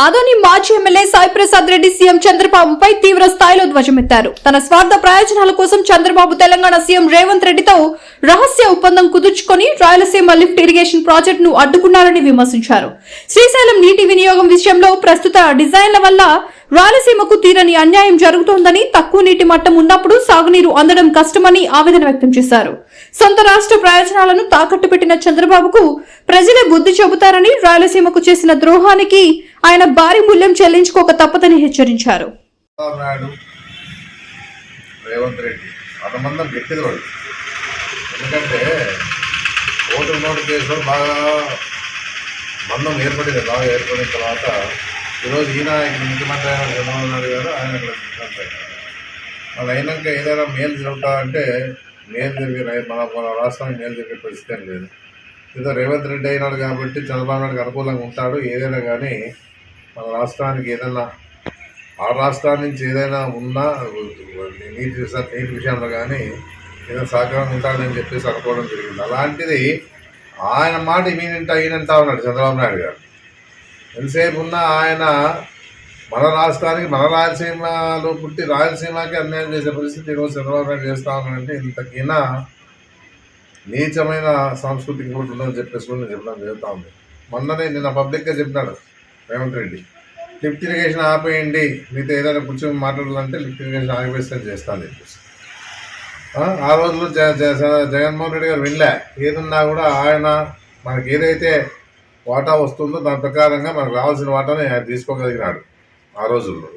ఆదోని మాజీ MLA Sai Prasad Reddy CM చంద్రబాబుపై తీవ్ర స్థాయిలో ధ్వజమెత్తారు. తన స్వార్థ ప్రయోజనాల కోసం చంద్రబాబు తెలంగాణ సీఎం రేవంత్ రెడ్డితో రహస్య ఒప్పందం కుదుర్చుకొని రాయలసీమ లిఫ్ట్ ఇరిగేషన్ ప్రాజెక్టును అడ్డుకున్నారని విమర్శించారు. శ్రీశైలం నీటి వినియోగం విషయంలో ప్రస్తుత డిజైన్ల వల్ల రాయలసీమకు తీరని అన్యాయం జరుగుతోందని, తక్కువ నీటి మట్టం ఉన్నప్పుడు సాగునీరు అందడం కష్టమని ఆవేదన వ్యక్తం చేశారు. సొంత రాష్ట్ర ప్రయోజనాలను తాకట్టు పెట్టిన చంద్రబాబుకు ప్రజలే బుద్ధి చెబుతారని, రాయలసీమకు చేసిన ద్రోహానికి ఆయన భారీ మూల్యం చెల్లించుకోక తప్పదని హెచ్చరించారు. రేవంత్ రెడ్డి అంతమంది గట్టిది వాడు. ఎందుకంటే ఓటు కేసులో బాగా మందం ఏర్పడింది. బాగా ఏర్పడిన తర్వాత ఈరోజు ఈయన ఇక్కడ ముఖ్యమంత్రి అయిన చంద్రబాబు నాయుడు గారు ఆయన ఇక్కడ ముఖ్యమంత్రి అయినారు. వాళ్ళు అయినాక ఏదైనా మేలు జరుగుతుందంటే మేలు జరిగే మన రాష్ట్రానికి మేలు జరిగే పరిస్థితి ఏం లేదు. ఏదో రేవంత్ రెడ్డి అయినాడు కాబట్టి చంద్రబాబు నాయుడుకి అనుకూలంగా ఉంటాడు. ఏదైనా కానీ మన రాష్ట్రానికి ఏదైనా ఆ రాష్ట్రాల నుంచి ఏదైనా ఉన్నా నీటి విషయంలో కానీ ఏదైనా సహకారం ఉంటాడని చెప్పేసి అనుకోవడం జరిగింది. అలాంటిది ఆయన మాట ఈయనంటా ఉన్నాడు చంద్రబాబు నాయుడు గారు. ఎంతసేపు ఉన్నా ఆయన మన రాష్ట్రానికి మన రాయలసీమలో పుట్టి రాయలసీమకి అన్యాయం చేసే పరిస్థితి ఈరోజు చంద్రబాబు నాయుడు చేస్తా ఉన్నాడంటే ఇంతకైనా నీచమైన సాంస్కృతిక కూడా ఉందని చెప్పేసి నేను చెప్పడం జరుగుతూ ఉంది. మొన్ననే నిన్న పబ్లిక్గా చెప్పినాడు రేవంత్ రెడ్డి, లిఫ్ట్ ఇరిగేషన్ ఆపేయండి, మీతో ఏదైనా కూర్చొని మాట్లాడాలంటే లిఫ్ట్ ఇరిగేషన్ ఆగిపోయిస్తే చేస్తాను చెప్పేసి. ఆ రోజుల్లో జగన్మోహన్ రెడ్డి గారు వెళ్ళా ఏదన్నా కూడా ఆయన మనకి ఏదైతే వాటా వస్తుందో దాని ప్రకారంగా మనకు రావాల్సిన వాటాని ఆయన తీసుకోగలిగినాడు ఆ రోజుల్లో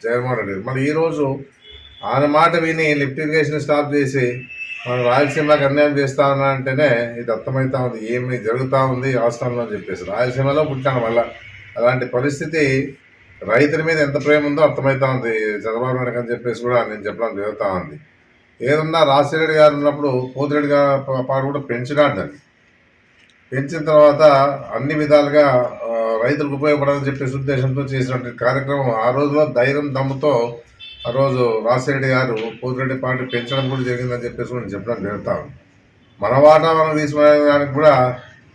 జగన్మోహన్ రెడ్డి. మరి ఈరోజు ఆయన మాట విని లిఫ్ట్ ఇరిగేషన్ స్టాప్ చేసి మనం రాయలసీమకి అన్యాయం చేస్తా ఉన్నా అంటేనే ఇది అర్థమవుతా ఉంది ఏమి జరుగుతూ ఉంది రాష్ట్రంలో అని చెప్పేసి. రాయలసీమలో పుట్టాను మళ్ళీ అలాంటి పరిస్థితి రైతుల మీద ఎంత ప్రేమ ఉందో అర్థమవుతా ఉంది చంద్రబాబు నాయుడు అని చెప్పేసి కూడా నేను చెప్పడం జరుగుతూ ఉంది. ఏదన్నా రాజశేఖర గారు ఉన్నప్పుడు పోతిరెడ్డి గారు పాటు కూడా పెంచినాడు. దాన్ని పెంచిన తర్వాత అన్ని విధాలుగా రైతులకు ఉపయోగపడాలని చెప్పేసి ఉద్దేశంతో చేసినటువంటి కార్యక్రమం ఆ రోజులో ధైర్యం దమ్ముతో ఆ రోజు రాజశేఖర గారు పోతిరెడ్డి పార్టీ పెంచడం కూడా జరిగిందని చెప్పేసి నేను చెప్పడం జరుగుతాను. మన వాటా మనం తీసుకోవడానికి కూడా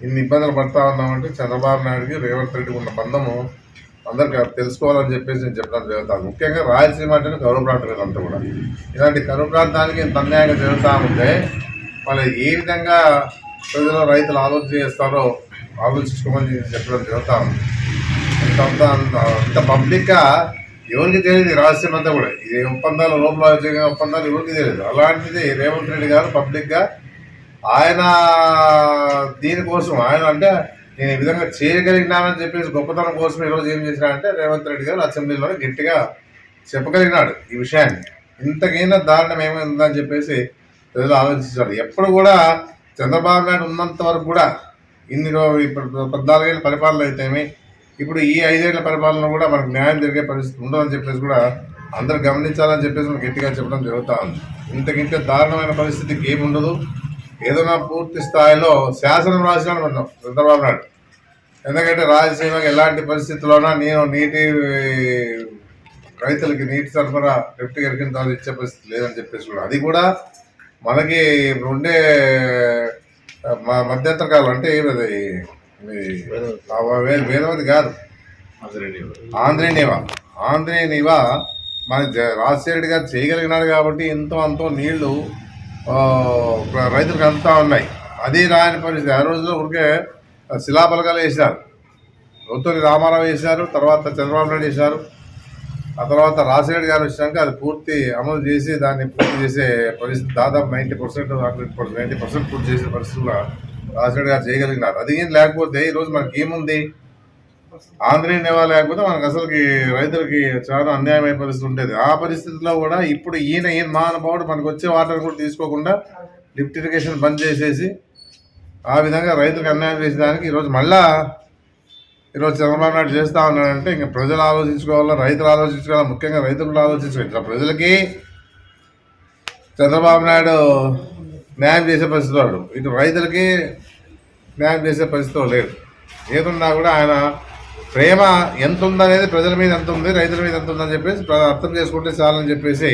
ఇన్ని ఇబ్బందులు పడతా ఉన్నామంటే చంద్రబాబు నాయుడుకి రేవంత్ రెడ్డికి ఉన్న బంధము అందరికీ తెలుసుకోవాలని చెప్పేసి నేను చెప్పడం జరుగుతాను. ముఖ్యంగా రాయలసీమ అంటేనే కరువు ప్రాంతం అంతా కూడా. ఇలాంటి కరువు ప్రాంతానికి ఇంత అన్యాయంగా జరుగుతూ ఉంటే వాళ్ళు ఏ విధంగా ప్రజలు రైతులు ఆలోచన చేస్తారో ఆలోచించుకోమని చెప్పడం జరుగుతాను. అంత పబ్లిక్గా ఎవరికి తెలియదు రాజకీయం అంతా కూడా. ఇది ఒప్పందాలు లోపల ఒప్పందాలు ఎవరికి తెలియదు. అలాంటిది రేవంత్ రెడ్డి గారు పబ్లిక్గా ఆయన దీనికోసం ఆయన అంటే నేను ఈ విధంగా చేయగలిగినానని చెప్పేసి గొప్పతనం కోసం ఈరోజు ఏం చేసినాడంటే రేవంత్ రెడ్డి గారు అసెంబ్లీలోనే గట్టిగా చెప్పగలిగినాడు ఈ విషయాన్ని. ఇంతకైనా దారుణం ఏమైందని చెప్పేసి ప్రజలు ఆలోచించారు. ఎప్పుడు కూడా చంద్రబాబు నాయుడు ఉన్నంత వరకు కూడా ఇప్పుడు 14 ఏళ్ళ పరిపాలన అయితేమి ఇప్పుడు ఈ 5 ఏళ్ల పరిపాలన కూడా మనకు న్యాయం జరిగే పరిస్థితి ఉండదని చెప్పేసి కూడా అందరూ గమనించాలని చెప్పేసి మనకు గట్టిగా చెప్పడం జరుగుతూ ఉంది. ఇంతకింటే దారుణమైన పరిస్థితికి ఏముండదు. ఏదైనా పూర్తి స్థాయిలో శాసనం రాసినాడు మనం చంద్రబాబు నాయుడు. ఎందుకంటే రాయలసీమకి ఎలాంటి పరిస్థితుల్లోనా నేను రైతులకి నీటి సరఫరా లిఫ్ట్ ఇరిగేషన్ ద్వారా ఇచ్చే పరిస్థితి లేదని చెప్పేసి కూడా అది కూడా మనకి ఉండే మధ్యంతర కాలం అంటే ఏమది వేదవతి కాదు ఆంధ్రేనివా మన రాజశేఖర రెడ్డి గారు చేయగలిగినాడు కాబట్టి ఎంతో అంతో నీళ్లు రైతులకు అంతా ఉన్నాయి. అది రాని పరిస్థితి. ఆ రోజుల్లో ఊరికే శిలాపలకాలు వేసినారు. ఒత్తూరి రామారావు వేసినారు, తర్వాత చంద్రబాబు నాయుడు వేసినారు. ఆ తర్వాత రాజశేఖర గారు వచ్చినాక అది పూర్తి అమలు చేసి దాన్ని పూర్తి చేసే పరిస్థితి దాదాపు 90% పూర్తి చేసే పరిస్థితుల్లో రాజశేఖర గారు చేయగలిగినారు. అది ఏం లేకపోతే ఈరోజు మనకి ఏముంది ఆంధ్రేనివా లేకపోతే మనకు అసలుకి రైతులకి చాలా అన్యాయమైన పరిస్థితి ఉండేది. ఆ పరిస్థితిలో కూడా ఇప్పుడు ఈయన మహానుభావుడు మనకు వచ్చే వాటర్ కూడా తీసుకోకుండా లిఫ్ట్ ఇరిగేషన్ బంద్ చేసేసి ఆ విధంగా రైతులకు అన్యాయం చేసేదానికి ఈరోజు చంద్రబాబు నాయుడు చేస్తూ ఉన్నాడంటే ఇంకా ప్రజలు ఆలోచించుకోవాలా, రైతులు ఆలోచించుకోవాలా, ముఖ్యంగా రైతులు ఆలోచించుకోవాలి. ఇట్లా ప్రజలకి చంద్రబాబు నాయుడు న్యాయం చేసే పరిస్థితి వాడు, ఇటు రైతులకి న్యాయం చేసే పరిస్థితి లేదు. ఏదున్నా కూడా ఆయన ప్రేమ ఎంత ఉందనేది ప్రజల మీద ఎంత ఉంది, రైతుల మీద ఎంత ఉందని చెప్పేసి అర్థం చేసుకుంటే చాలని చెప్పేసి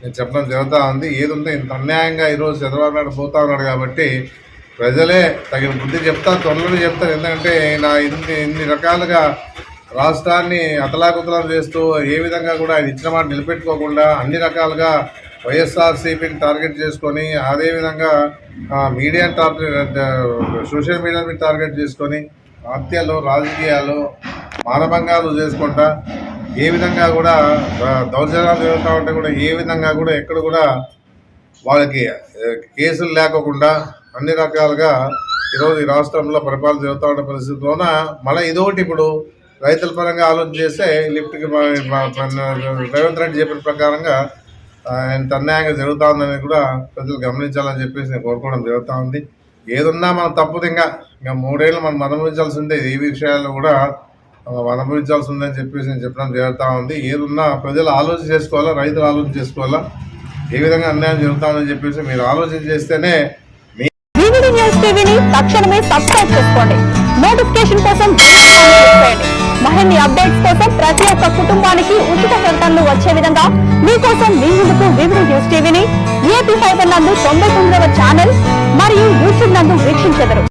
నేను చెప్పడం జరుగుతూ ఉంది. ఏదుంటే ఇంత అన్యాయంగా ఈరోజు చంద్రబాబు నాయుడు పోతా ఉన్నాడు కాబట్టి ప్రజలే తగిన బుద్ధి చెప్తారు, త్వరలోనే చెప్తారు. ఎందుకంటే నా ఇన్ని రకాలుగా రాష్ట్రాన్ని అతలాకుతలం చేస్తూ ఏ విధంగా కూడా ఆయన ఇచ్చిన మాట నిలబెట్టుకోకుండా అన్ని రకాలుగా వైఎస్ఆర్సీపీని టార్గెట్ చేసుకొని అదేవిధంగా మీడియాని సోషల్ మీడియాని టార్గెట్ చేసుకొని హత్యలు రాజకీయాలు మానభంగాలు చేసుకుంటా ఏ విధంగా కూడా దౌర్జన్యాలు జరుగుతూ ఉంటే కూడా ఏ విధంగా కూడా ఎక్కడ కూడా వాళ్ళకి కేసులు లేకోకుండా అన్ని రకాలుగా ఈరోజు ఈ రాష్ట్రంలో పరిపాలన జరుగుతూ ఉన్న పరిస్థితుల్లోన మళ్ళీ ఇదొకటి ఇప్పుడు రైతుల పరంగా ఆలోచన చేస్తే లిఫ్ట్కి రేవంత్ రెడ్డి చెప్పిన ప్రకారంగా ఎంత అన్యాయంగా జరుగుతూ ఉందని కూడా ప్రజలు గమనించాలని చెప్పేసి నేను కోరుకోవడం జరుగుతూ ఉంది. ఏదున్నా మనం తప్పదు ఇంకా 3 ఏళ్ళు మనం అనుభవించాల్సి ఉంది. ఈ విషయాల్లో కూడా అనుభవించాల్సి ఉందని చెప్పేసి నేను చెప్పడం జరుగుతూ ఉంది. ఏదున్నా ప్రజలు ఆలోచన చేసుకోవాలా, రైతులు ఆలోచన చేసుకోవాలా, ఏ విధంగా అన్యాయం జరుగుతుందని చెప్పేసి మీరు ఆలోచన చేస్తేనే టీవీని తక్షణమే సబ్స్క్రైబ్ చేసుకోండి. నోటిఫికేషన్ కోసం మరిన్ని అప్డేట్స్ కోసం ప్రతి ఒక్క కుటుంబానికి ఉచిత ప్రకటనలు వచ్చే విధంగా మీకోసం మీ ముందుకు వివిడి న్యూస్ టీవీని ఏపీ ఫైబర్ నందు 99వ ఛానల్ మరియు యూట్యూబ్ నందు వీక్షించెదరు.